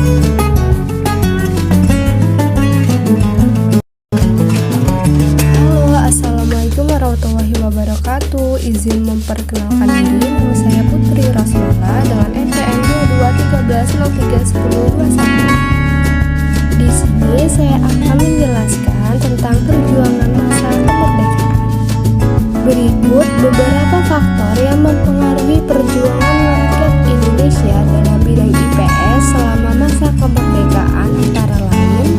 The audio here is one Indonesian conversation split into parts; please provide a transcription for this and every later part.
Halo, assalamualaikum warahmatullahi wabarakatuh. Izin memperkenalkan diri, nama saya Putri Rasulullah dengan NPM 2213101021. Di sini saya akan menjelaskan tentang perjuangan masa kemerdekaan. Berikut beberapa faktor yang mempengaruhi perjuangan rakyat Indonesia dalam bidang IPS selama masa kemerdekaan, antara lain: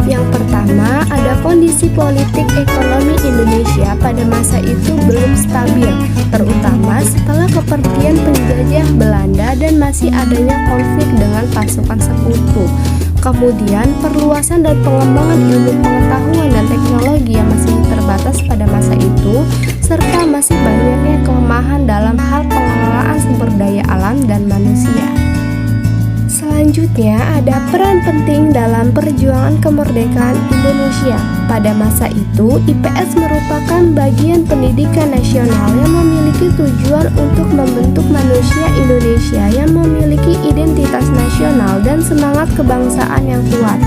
yang pertama, ada kondisi politik ekonomi Indonesia pada masa itu belum stabil, terutama setelah kepergian penjajah Belanda dan masih adanya konflik dengan pasukan sekutu. Kemudian, perluasan dan pengembangan ilmu pengetahuan dan teknologi yang masih terbatas pada masa itu, serta masih banyaknya kelemahan dalam hal pengelolaan sumber daya alam dan manusia. Selanjutnya, ada peran penting dalam perjuangan kemerdekaan Indonesia. Pada masa itu, IPS merupakan bagian pendidikan nasional yang memiliki tujuan untuk membentuk manusia Indonesia yang memiliki identitas nasional dan semangat kebangsaan yang kuat.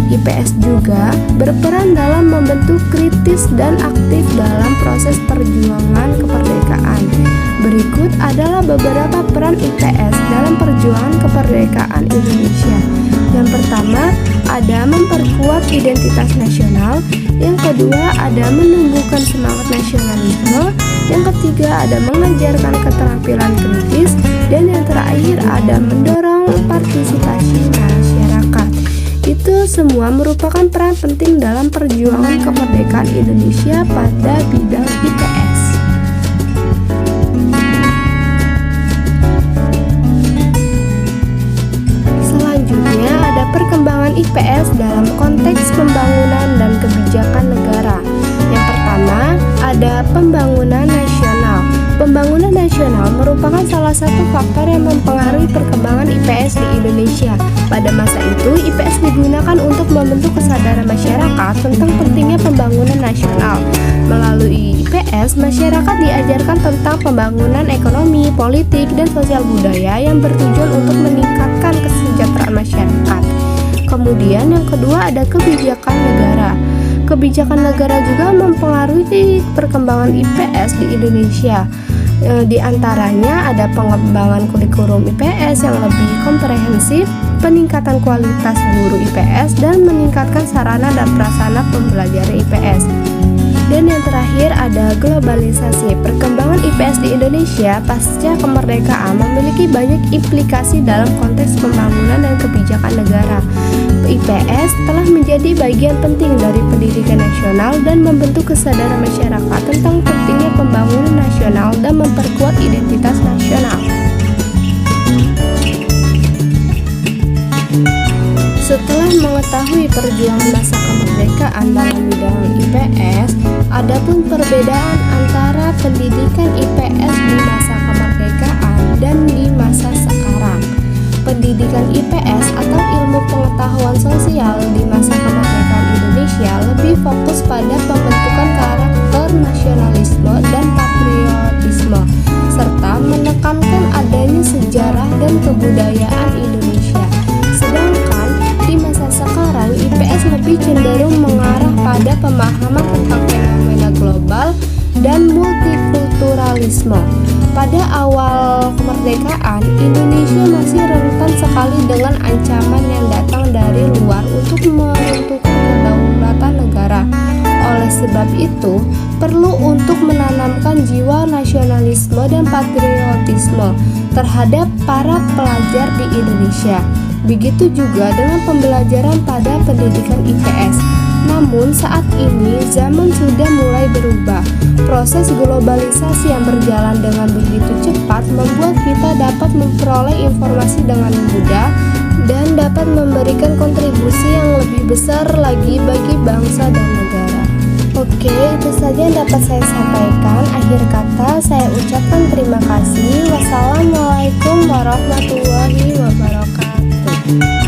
IPS juga berperan dalam membentuk kritis dan aktif dalam proses perjuangan kemerdekaan. Berikut adalah beberapa peran IPS dalam perjuangan kemerdekaan Indonesia. Yang pertama, ada memperkuat identitas nasional. Yang kedua, ada menumbuhkan semangat nasionalisme. Yang ketiga, ada mengajarkan keterampilan kritis. Dan yang terakhir, ada mendorong partisipasi masyarakat. Itu semua merupakan peran penting dalam perjuangan kemerdekaan Indonesia pada bidang IPS. Selanjutnya, ada perkembangan IPS dalam konteks pembangunan dan kebijakan negara. Yang pertama, ada pembangunan nasional. Pembangunan nasional merupakan salah satu faktor yang mempengaruhi perkembangan IPS di Indonesia. Pada masa itu, IPS digunakan untuk membentuk kesadaran masyarakat tentang pentingnya pembangunan nasional. Melalui IPS, masyarakat diajarkan tentang pembangunan ekonomi, politik, dan sosial budaya yang bertujuan untuk meningkatkan kesejahteraan masyarakat. Kemudian yang kedua, ada kebijakan negara. Kebijakan negara juga mempengaruhi perkembangan IPS di Indonesia. Di antaranya ada pengembangan kurikulum IPS yang lebih komprehensif, peningkatan kualitas guru IPS, dan meningkatkan sarana dan prasarana pembelajaran IPS. Dan yang terakhir ada globalisasi. Perkembangan IPS di Indonesia pasca kemerdekaan memiliki banyak implikasi dalam konteks pembangunan dan kebijakan negara. IPS telah menjadi bagian penting dari pendidikan nasional dan membentuk kesadaran masyarakat tentang pentingnya pembangunan nasional dan memperkuat identitas nasional. Setelah mengetahui perjuangan masa kemerdekaan dalam bidang IPS, adapun perbedaan antara pendidikan IPS di masa kemerdekaan dan di masa sekarang. Pendidikan IPS atau ilmu pengetahuan sosial di masa kemerdekaan Indonesia lebih fokus pada pembentukan karakter nasionalisme dan patriotisme, serta menekankan adanya sejarah dan kebudayaan Indonesia. Sedangkan di masa sekarang, IPS lebih cenderung mengarah pada pemahaman tentang fenomena global dan multikulturalisme. Pada awal kemerdekaan, Indonesia masih rentan sekali dengan ancaman yang datang dari luar untuk menentukan kedaulatan negara. Oleh sebab itu, perlu untuk menanamkan jiwa nasionalisme dan patriotisme terhadap para pelajar di Indonesia. Begitu juga dengan pembelajaran pada pendidikan IPS. Namun saat ini zaman sudah mulai berubah. Proses globalisasi yang berjalan dengan begitu cepat membuat kita dapat memperoleh informasi dengan mudah dan dapat memberikan kontribusi yang lebih besar lagi bagi bangsa dan negara. Oke, itu saja yang dapat saya sampaikan. Akhir kata, saya ucapkan terima kasih. Wassalamualaikum warahmatullahi wabarakatuh.